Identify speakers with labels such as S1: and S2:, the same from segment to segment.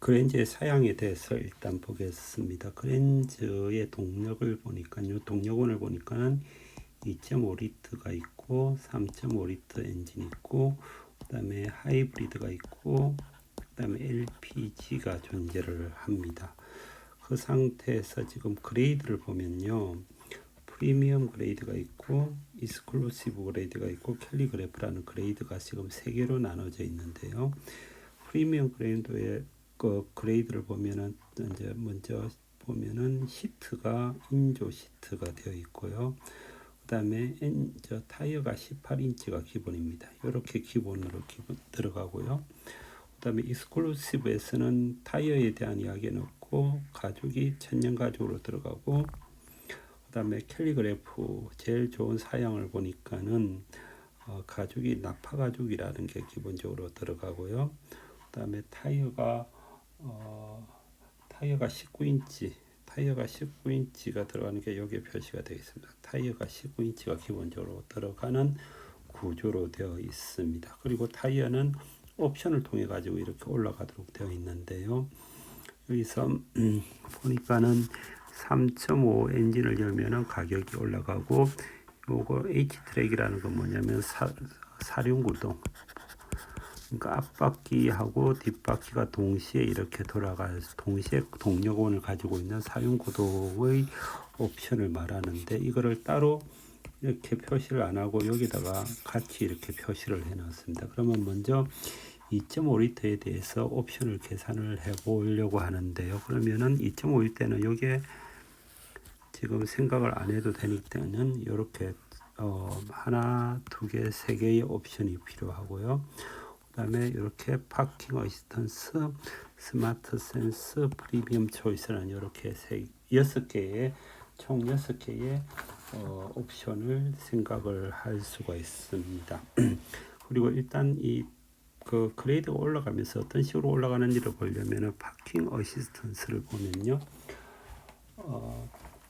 S1: 그랜저의 사양에 대해서 일단 보겠습니다. 그랜저의 동력을 보니까요. 동력원을 보니까는 2.5리터가 있고 3.5리터 엔진이 있고 그다음에 하이브리드가 있고 그다음에 LPG가 존재를 합니다. 그 상태에서 지금 그레이드를 보면요. 프리미엄 그레이드가 있고 이스클루시브 그레이드가 있고 캘리그래프라는 그레이드가 지금 세 개로 나눠져 있는데요. 프리미엄 그레이드의 그레이드를 보면은 이제 먼저 보면은 시트가 인조 시트가 되어 있고요. 그다음에 타이어가 18인치가 기본입니다. 이렇게 기본으로 들어가고요. 그다음에 익스클루시브에서는 타이어에 대한 이야기는 없고 가죽이 천연 가죽으로 들어가고 그다음에 캘리그래프 제일 좋은 사양을 보니까는 가죽이 나파 가죽이라는 게 기본적으로 들어가고요. 그다음에 타이어가 19인치가 들어가는 게 여기에 표시가 되어 있습니다. 타이어가 19인치가 기본적으로 들어가는 구조로 되어 있습니다. 그리고 타이어는 옵션을 통해 가지고 이렇게 올라가도록 되어 있는데요. 여기서 보니까는 3.5 엔진을 열면은 가격이 올라가고 요거 H트랙이라는 건 뭐냐면 사륜구동, 그러니까 앞바퀴하고 뒷바퀴가 동시에 이렇게 돌아가서 동시에 동력원을 가지고 있는 사륜구동의 옵션을 말하는데 이거를 따로 이렇게 표시를 안 하고 여기다가 같이 이렇게 표시를 해 놨습니다. 그러면 먼저 2.5리터에 대해서 옵션을 계산을 해 보려고 하는데요. 그러면은 2.5리터는 여기에 지금 생각을 안 해도 되니까는 이렇게 하나, 두 개, 세 개의 옵션이 필요하고요. 그다음에 이렇게 파킹 어시스턴스, 스마트 센스, 프리미엄 초이스라는 이렇게 총 6개의 옵션을 생각을 할 수가 있습니다. 그리고 일단 그 그레이드가 올라가면서 어떤 식으로 올라가는지를 보려면 파킹 어시스턴스를 보면요.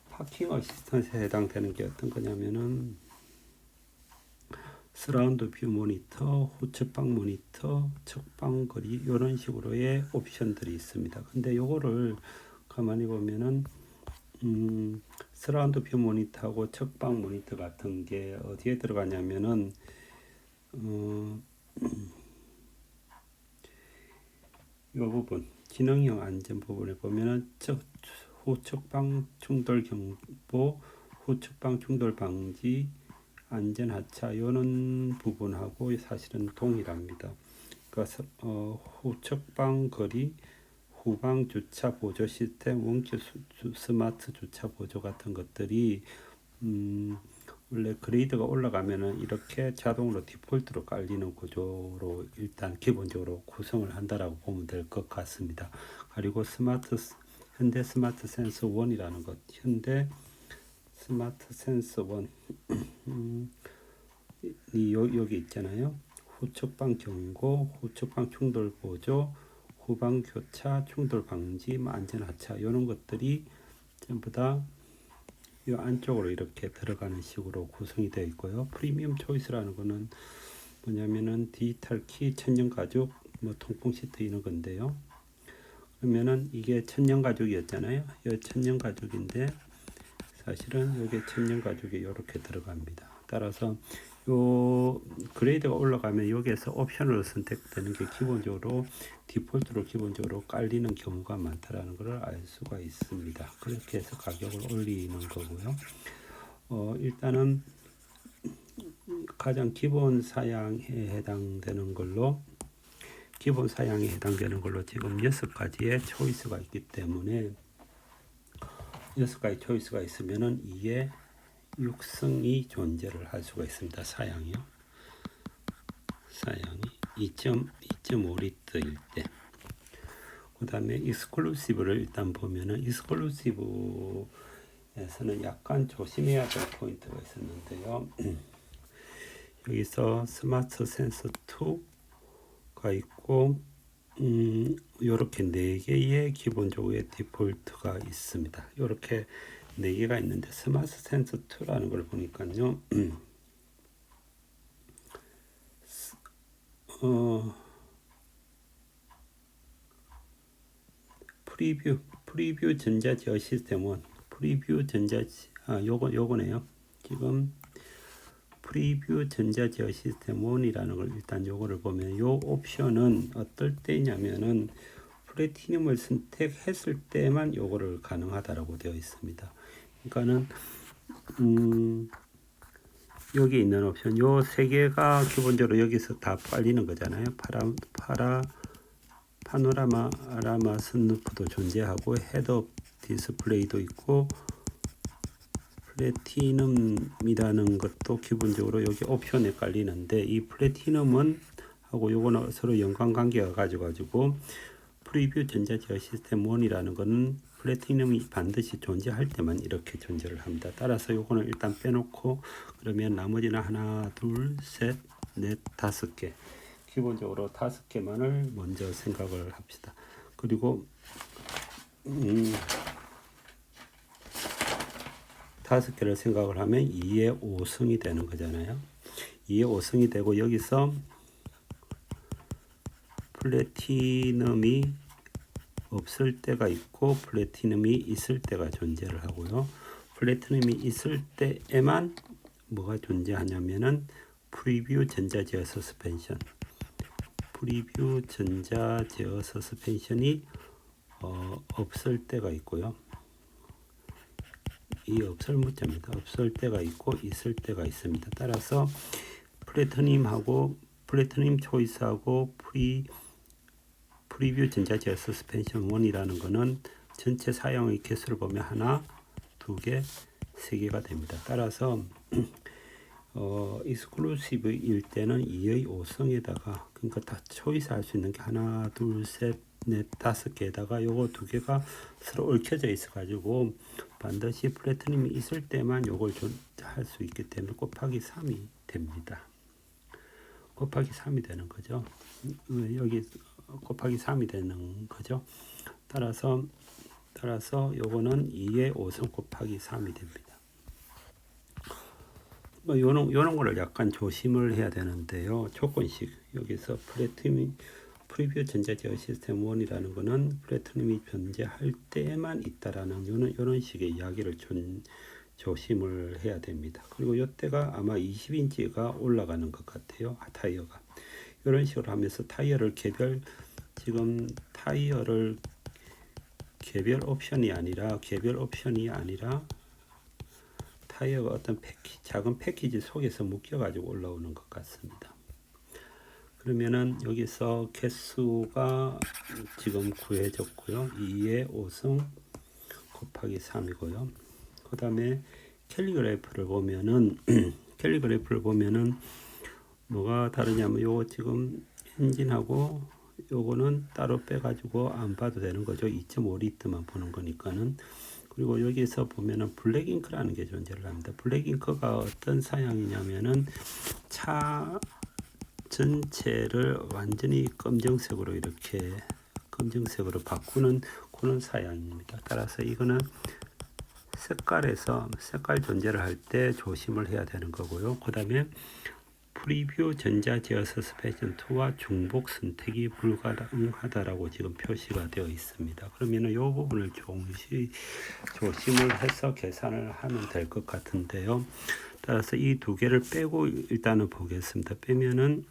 S1: 파킹 어시스턴스에 해당되는 게 어떤 거냐면은 서라운드 뷰 모니터, 후측방 모니터, 측방 거리 이런 식으로의 옵션들이 있습니다. 근데 요거를 가만히 보면은 서라운드 뷰 모니터하고 측방 모니터 같은 게 어디에 들어가냐면은 요 부분 기능형 안전 부분에 보면은 후측방 충돌 경보, 후측방 충돌 방지, 안전 하차 이런 부분하고 사실은 동일합니다. 그러니까 후측방 거리, 후방 주차 보조 시스템, 원격 스마트 주차 보조 같은 것들이 원래 그레이드가 올라가면은 이렇게 자동으로 디폴트로 깔리는 구조로 일단 기본적으로 구성을 한다라고 보면 될 것 같습니다. 그리고 현대 스마트 센서 1이라는 것, 현대 스마트 센서 1이 여기 있잖아요. 후측방 경고, 후측방 충돌 보조, 후방 교차, 충돌 방지, 안전 하차 이런 것들이 전부 다 이 안쪽으로 이렇게 들어가는 식으로 구성이 되어 있고요. 프리미엄 초이스라는 거는 뭐냐면은 디지털 키, 천연 가죽, 통풍 시트 이런 건데요. 그러면은 이게 천연 가죽이었잖아요. 이 천연 가죽인데 사실은 이게 천연 가죽이 이렇게 들어갑니다. 따라서 요 그레이드가 올라가면 여기에서 옵션으로 선택되는 게 기본적으로 디폴트로 기본적으로 깔리는 경우가 많다라는 것을 알 수가 있습니다. 그렇게 해서 가격을 올리는 거고요. 일단은 가장 기본 사양에 해당되는 걸로 지금 6가지의 초이스가 있기 때문에 6가지 초이스가 있으면은 이게 6승이 존재를 할 수가 있습니다. 사양이 2.5리터일 때. 그 다음에 익스클루시브를 일단 보면은 익스클루시브에서는 약간 조심해야 될 포인트가 있었는데요. 여기서 스마트 센서 2가 있고 요렇게 4개의 기본적으로 디폴트가 있습니다. 요렇게 4개가 있는데 스마트 센서 2라는 걸 보니까요. 프리뷰 전자 제어 시스템 1 프리뷰 전자 요거네요. 지금 프리뷰 전자 제어 시스템 1이라는 걸 일단 요거를 보면 요 옵션은 어떨 때냐면은 플래티넘을 선택했을 때만 요거를 가능하다라고 되어 있습니다. 그러니까는 여기 있는 옵션 요 세 개가 기본적으로 여기서 다 빨리는 거잖아요. 파노라마 선루프도 존재하고 헤드업 디스플레이도 있고 플래티넘이라는 것도 기본적으로 여기 옵션에 깔리는데 이 플래티넘은 하고 요거는 서로 연관관계가 가지고 프리뷰 전자 제어 시스템 1이라는 거는 플래티넘이 반드시 존재할 때만 이렇게 존재를 합니다. 따라서 요거는 일단 빼놓고 그러면 나머지는 하나, 둘, 셋, 넷, 다섯 개 기본적으로 5개만을 먼저 생각을 합시다. 그리고 5개를 생각을 하면 2의 5승이 되는 거잖아요. 2의 5승이 되고 여기서 플래티넘이 없을 때가 있고 플래티넘이 있을 때가 존재를 하고요. 플래티넘이 있을 때에만 뭐가 존재하냐면은 프리뷰 전자 제어 서스펜션 프리뷰 전자 제어 서스펜션이 없을 때가 있고요. 이 없을 문자입니다. 없을 때가 있고 있을 때가 있습니다. 따라서 플래티넘 초이스하고 프리뷰 전자 제어 서스펜션 1이라는 거는 전체 사용의 개수를 보면 하나, 두 개, 세 개가 됩니다. 따라서 익스클루시브일 때는 2의 5성에다가 그러니까 다 초이스 할 수 있는 게 하나, 둘, 셋, 넷, 5개에다가 요거 2개가 서로 얽혀져 있어 가지고 반드시 플래티넘이 있을 때만 요걸 할 수 있기 때문에 곱하기 3이 됩니다. 곱하기 3이 되는 거죠. 여기 곱하기 3이 되는 거죠. 따라서 요거는 2의 5성 곱하기 3이 됩니다. 요런 거를 약간 조심을 해야 되는데요. 조건식 여기서 프리뷰 전자 제어 시스템 1이라는 거는 플래티넘이 존재할 때만 있다라는 요런 식의 이야기를 조심을 해야 됩니다. 그리고 요때가 아마 20인치가 올라가는 것 같아요. 타이어가 이런 식으로 하면서 타이어를 개별 옵션이 아니라 타이어가 어떤 작은 패키지 속에서 묶여가지고 올라오는 것 같습니다. 그러면은 여기서 개수가 지금 구해졌고요. 2의 5승 곱하기 3이고요. 그 다음에 캘리그래프를 보면은 뭐가 다르냐면 요거 지금 엔진하고 요거는 따로 빼가지고 안 봐도 되는 거죠. 2.5리터만 보는 거니까는. 그리고 여기서 보면은 블랙잉크라는 게 존재를 합니다. 블랙잉크가 어떤 사양이냐면은 차 전체를 완전히 검정색으로 바꾸는 그런 사양입니다. 따라서 이거는 색깔 존재를 할 때 조심을 해야 되는 거고요. 그 다음에 프리뷰 전자 제어 서스펜션 2와 중복 선택이 불가능하다라고 지금 표시가 되어 있습니다. 그러면은 이 부분을 조심을 해서 계산을 하면 될 것 같은데요. 따라서 이 2개를 빼고 일단은 보겠습니다. 빼면은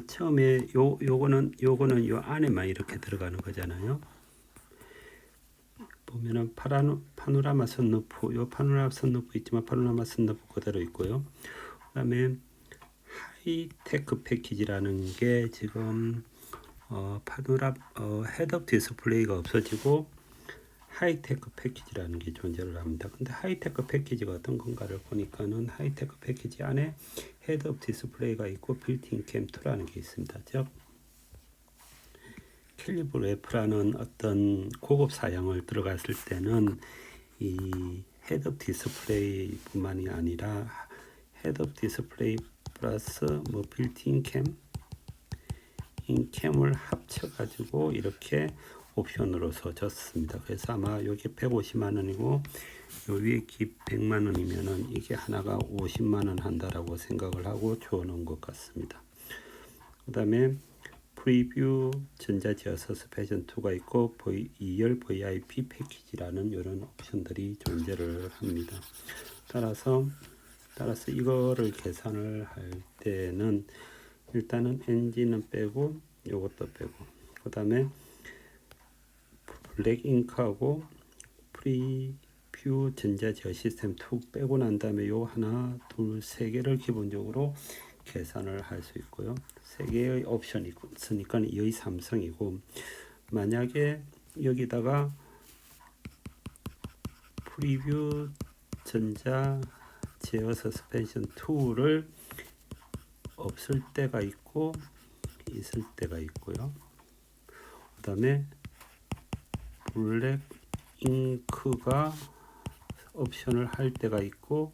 S1: 처음에 요거는 요 안에만 이렇게 들어가는 거잖아요. 보면은 파노라마 선루프, 파노라마 선루프 있지만 파노라마 선루프 그대로 있고요. 그다음에 하이테크 패키지라는 게 지금 헤드업 디스플레이가 없어지고 하이테크 패키지라는 게 존재를 합니다. 근데 하이테크 패키지가 어떤 건가를 보니까는 하이테크 패키지 안에 헤드업 디스플레이가 있고 빌트인 캠 2라는 게 있습니다. 즉 캘리브레프라는 어떤 고급 사양을 들어갔을 때는 이 헤드업 디스플레이뿐만이 아니라 헤드업 디스플레이 플러스 빌트인 캠을 합쳐가지고 이렇게 옵션으로서 줬습니다. 그래서 아마 여기 150만 원이고 요 위에 기 100만 원이면은 이게 하나가 50만 원 한다라고 생각을 하고 줘 놓은 것 같습니다. 그 다음에 프리뷰 전자제어 서스펜션 2가 있고 2열 VIP 패키지라는 이런 옵션들이 존재를 합니다. 따라서 이거를 계산을 할 때는 일단은 엔진은 빼고 요것도 빼고 그 다음에 블랙잉크하고 프리뷰 전자제어 시스템 2 빼고 난 다음에 요 하나 둘 세 개를 기본적으로 계산을 할 수 있고요. 세 개의 옵션이 있으니까 이 삼성이고, 만약에 여기다가 프리뷰 전자 제어 서스펜션 2를 없을 때가 있고 있을 때가 있고요. 그 다음에 블랙 잉크가 옵션을 할 때가 있고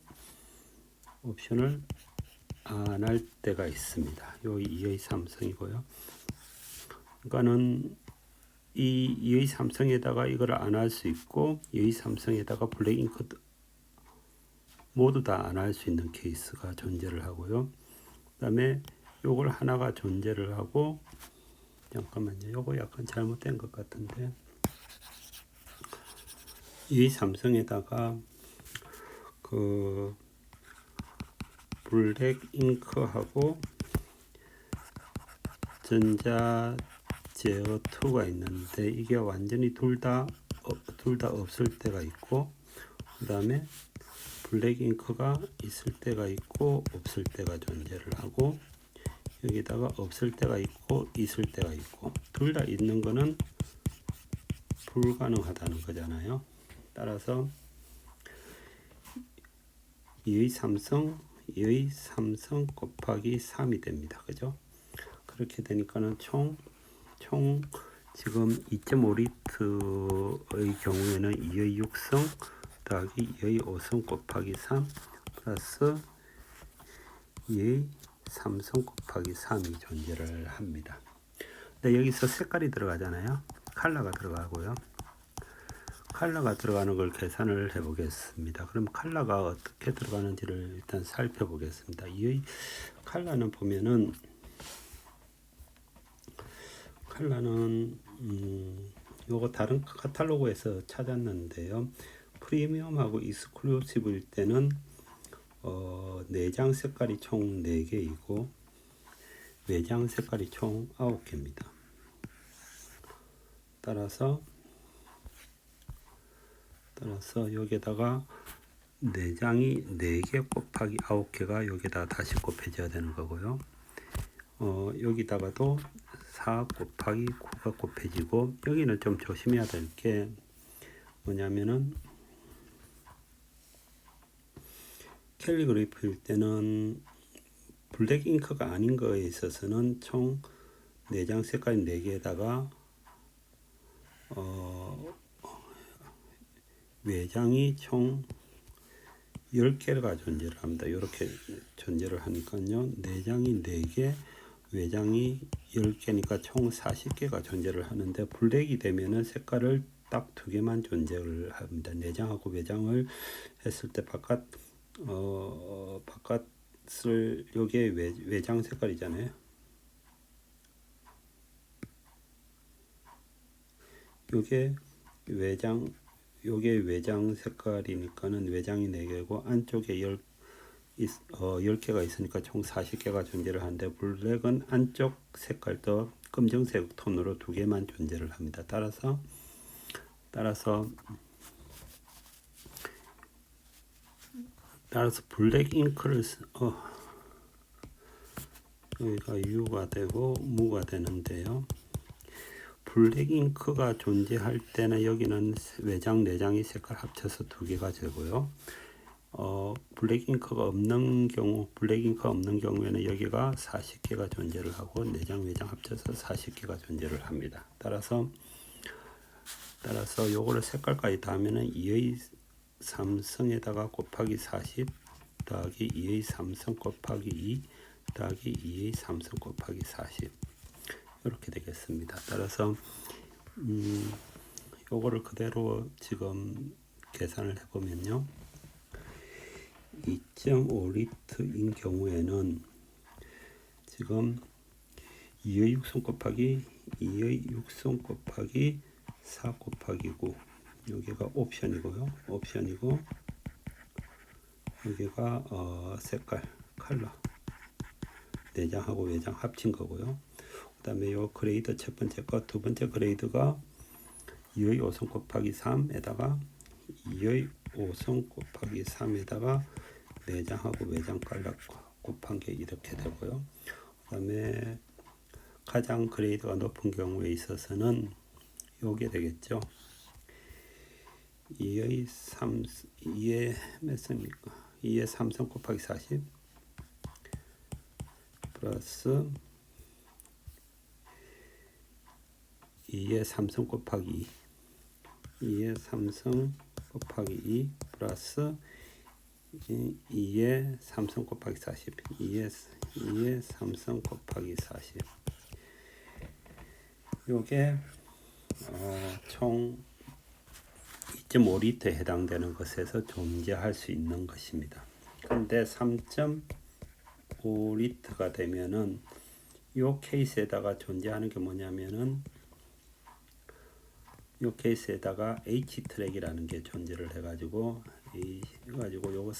S1: 옵션을 안 할 때가 있습니다. 요 2의 삼성이고요. 그러니까는 이 2의 삼성에다가 이걸 안 할 수 있고 2의 삼성에다가 블랙 잉크 모두 다 안 할 수 있는 케이스가 존재를 하고요. 그 다음에 요걸 하나가 존재를 하고, 잠깐만요, 요거 약간 잘못된 것 같은데, 이 삼성에다가 그 블랙 잉크하고 전자 제어 2가 있는데 이게 완전히 둘 다 없을 때가 있고, 그 다음에 블랙 잉크가 있을 때가 있고 없을 때가 존재를 하고, 여기다가 없을 때가 있고 있을 때가 있고, 둘 다 있는 거는 불가능하다는 거잖아요. 따라서 2의 삼성 곱하기 3이 됩니다. 그죠? 그렇게 되니까는 총 지금 2.5리터의 경우에는 2의 6성 더하기 2의 5성 곱하기 3 플러스 2의 3성 곱하기 3이 존재를 합니다. 근데 여기서 색깔이 들어가잖아요. 컬러가 들어가고요. 컬러가 들어가는 걸 계산을 해 보겠습니다. 그럼 컬러가 어떻게 들어가는지를 일단 살펴보겠습니다. 이 컬러는 보면은 요거 다른 카탈로그에서 찾았는데요. 프리미엄하고 익스클루시브일 때는 내장 색깔이 총 4개이고 외장 색깔이 총 9개입니다. 따라서 여기다가 내장이 4개 곱하기 9개가 여기다 다시 곱해져야 되는 거고요. 여기다가도 4 곱하기 9가 곱해지고, 여기는 좀 조심해야 될 게 뭐냐면은 캘리그래피일 때는 블랙 잉크가 아닌 거에 있어서는 총 내장 색깔 4개에다가 외장이 총 10개가 존재를 합니다. 이렇게 존재를 하니까요. 내장이 4개, 외장이 10개니까 총 40개가 존재를 하는데, 블랙이 되면은 색깔을 딱 2개만 존재를 합니다. 내장하고 외장을 했을 때 바깥을 요게 외장 색깔이잖아요. 요게 외장 색깔이니까는 외장이 4개고 안쪽에 10개가 있으니까 총 40개가 존재를 하는데, 블랙은 안쪽 색깔도 검정색 톤으로 2개만 존재를 합니다. 따라서 블랙 잉크를 여기가 U가 되고 무가 되는데요. 블랙 잉크가 존재할 때는 여기는 외장 내장이 색깔 합쳐서 2개가 되고요. 블랙 잉크가 없는 경우에는 여기가 40개가 존재를 하고 내장 외장 합쳐서 40개가 존재를 합니다. 따라서 요거를 색깔까지 다 하면은 2의 삼성에다가 곱하기 40 더하기 2의 삼성 곱하기 2 더하기 2의 삼성 곱하기 40 이렇게 되겠습니다. 따라서 요거를 그대로 지금 계산을 해보면요, 2.5리터인 경우에는 지금 2의 6승 곱하기 2의 6승 곱하기 4 곱하기 9 여기가 옵션이고요. 옵션이고 여기가 색깔 컬러 내장하고 외장 합친 거고요. 그 다음에 요 그레이드 첫 번째 거 두 번째 그레이드가 2의 5승 곱하기 3에다가 2의 5승 곱하기 3에다가 내장하고 외장 컬러 곱한 게 이렇게 되고요. 그 다음에 가장 그레이드가 높은 경우에 있어서는 요게 되겠죠. 2의 몇 승입니까? 2의 3승 곱하기 40 플러스 2의 3승 곱하기 2의 3승 곱하기 2 플러스 2의 3승 곱하기 40 2의 3승 곱하기 40 요게 총 2.5리터에 해당되는 것에서 존재할 수 있는 것입니다. 그런데 3.5리터가 되면은 요 케이스에다가 존재하는 게 뭐냐면은 요 케이스에다가 H 트랙이라는 게 존재를 해가지고 요거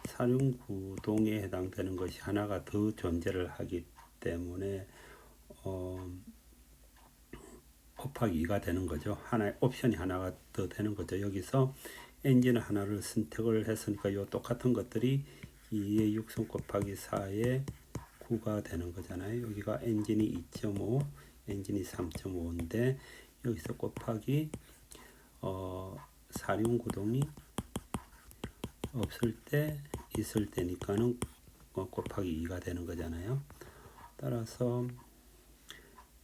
S1: 사륜구동에 해당되는 것이 하나가 더 존재를 하기 때문에 곱하기 2가 되는 거죠. 하나의 옵션이 하나가 더 되는 거죠. 여기서 엔진을 하나를 선택을 했으니까 요 똑같은 것들이 2의 6승 곱하기 4의 9가 되는 거잖아요. 여기가 엔진이 2.5, 엔진이 3.5인데 여기서 곱하기 사륜구동이 없을 때 있을 때니까는 곱하기 2가 되는 거잖아요. 따라서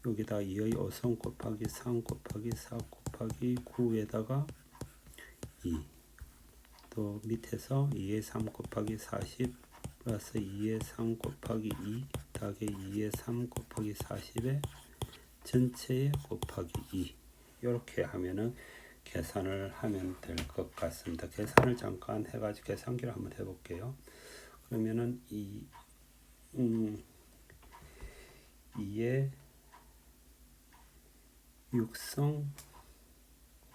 S1: 여기다 2의 5승 곱하기 3 곱하기 4 곱하기 9에다가 2 또 밑에서 2의 3 곱하기 40 플러스 2의 3 곱하기 2 더하기 2의 3 곱하기 40에 전체에 곱하기 2 이렇게 하면은 계산을 하면 될 것 같습니다. 계산을 잠깐 해가지고 계산기를 한번 해볼게요. 그러면은 2의 6승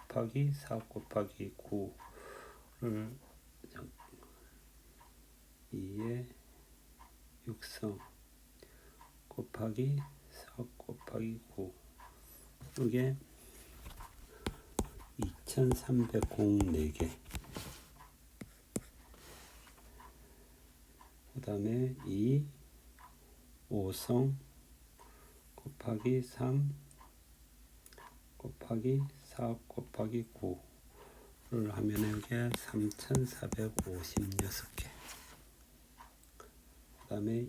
S1: 곱하기 4 곱하기 9를 2의 6승 곱하기 4 곱하기 9 이게 2304개 그 다음에 5승 곱하기 3 곱하기 4 곱하기 9를 하면 이게 3456개 그 다음에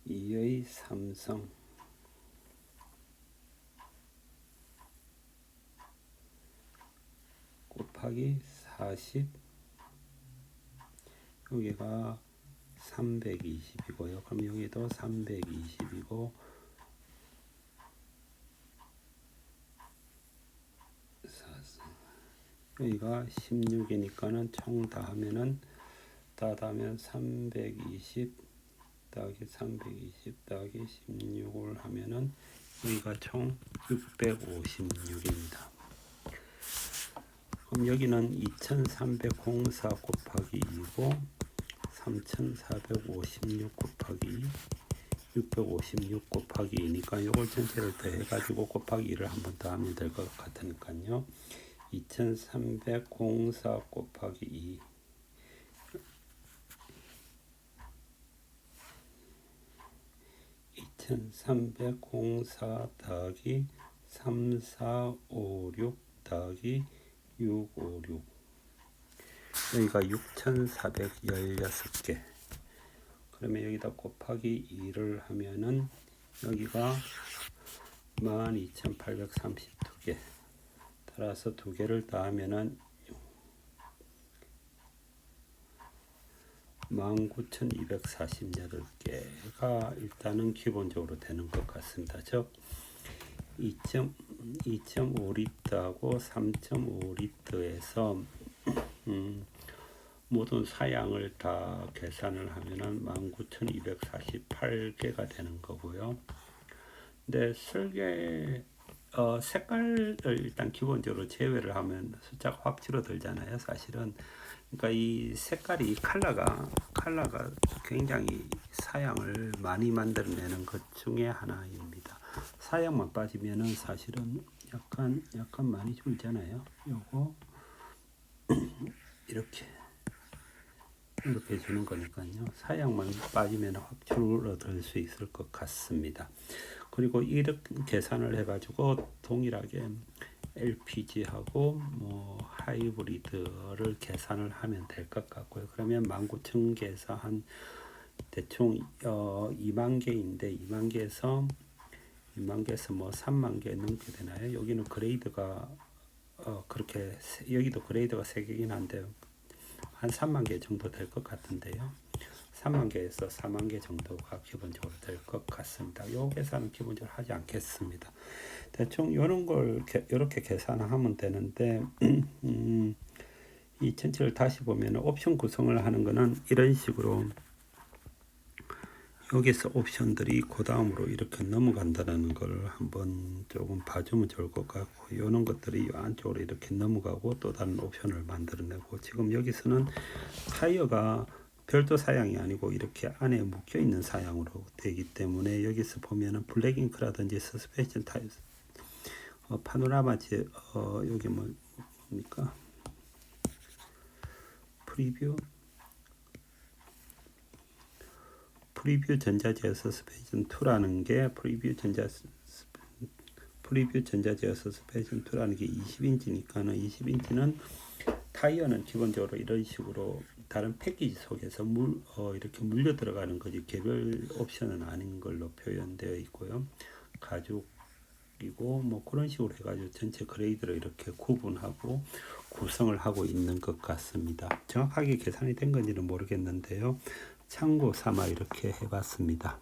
S1: 2의 3승 곱하기 40 여기가 320이고요. 그럼 여기도 320이고 여기가 16이니까는 총 다 하면은 다 하면 320 더하기 320 더하기 16을 하면은 여기가 총 656입니다. 그럼 여기는 2304 곱하기 2고 3456 곱하기 656 곱하기 2니까 이걸 전체를 더해가지고 곱하기 2를 한 번 더 하면 될 것 같으니까요. 2304 곱하기 2 2304 더하기 3456 더하기 656 여기가 6416개 그러면 여기다 곱하기 2를 하면은 여기가 12832개 따라서 두 개를 더하면은 19248개가 일단은 기본적으로 되는 것 같습니다. 즉 2.5리터하고 3.5리터에서 모든 사양을 다 계산을 하면은 19,248개가 되는 거고요. 근데 설계 색깔을 일단 기본적으로 제외를 하면 숫자가 확 줄어들잖아요, 사실은. 그러니까 이 색깔이 컬러가 굉장히 사양을 많이 만들어내는 것 중에 하나입니다. 사양만 빠지면은 사실은 약간 많이 줄잖아요. 요거 이렇게 주는 거니까요. 사양만 빠지면 확 줄어들 수 있을 것 같습니다. 그리고 이렇게 계산을 해가지고 동일하게 LPG하고 뭐 하이브리드를 계산을 하면 될 것 같고요. 그러면 19,000개에서 한 대충 2만 개인데 2만 개에서 뭐 3만 개 넘게 되나요? 여기는 그레이드가 그렇게 여기도 그레이드가 3개긴 한데 한 3만 개 정도 될 것 같은데요. 3만 개에서 4만 개 정도가 기본적으로 될 것 같습니다. 이 계산은 기본적으로 하지 않겠습니다. 대충 이런 걸 이렇게 계산하면 되는데 이 전체를 다시 보면 옵션 구성을 하는 거는 이런 식으로 여기서 옵션들이 그 다음으로 이렇게 넘어간다는 걸 한번 조금 봐주면 좋을 것 같고, 이런 것들이 안쪽으로 이렇게 넘어가고 또 다른 옵션을 만들어내고, 지금 여기서는 타이어가 별도 사양이 아니고 이렇게 안에 묶여 있는 사양으로 되기 때문에 여기서 보면은 블랙잉크라든지 서스펜션 타입 파노라마지 여기 뭡니까 프리뷰 전자제어 서스펜션 2라는 게 프리뷰 전자제어 서스펜션 2라는 게 20인치니까는 20인치는 타이어는 기본적으로 이런 식으로 다른 패키지 속에서 이렇게 물려 들어가는 거지 개별 옵션은 아닌 걸로 표현되어 있고요. 가죽이고 뭐 그런 식으로 해가지고 전체 그레이드를 이렇게 구분하고 구성을 하고 있는 것 같습니다. 정확하게 계산이 된 건지는 모르겠는데요. 참고 삼아 이렇게 해봤습니다.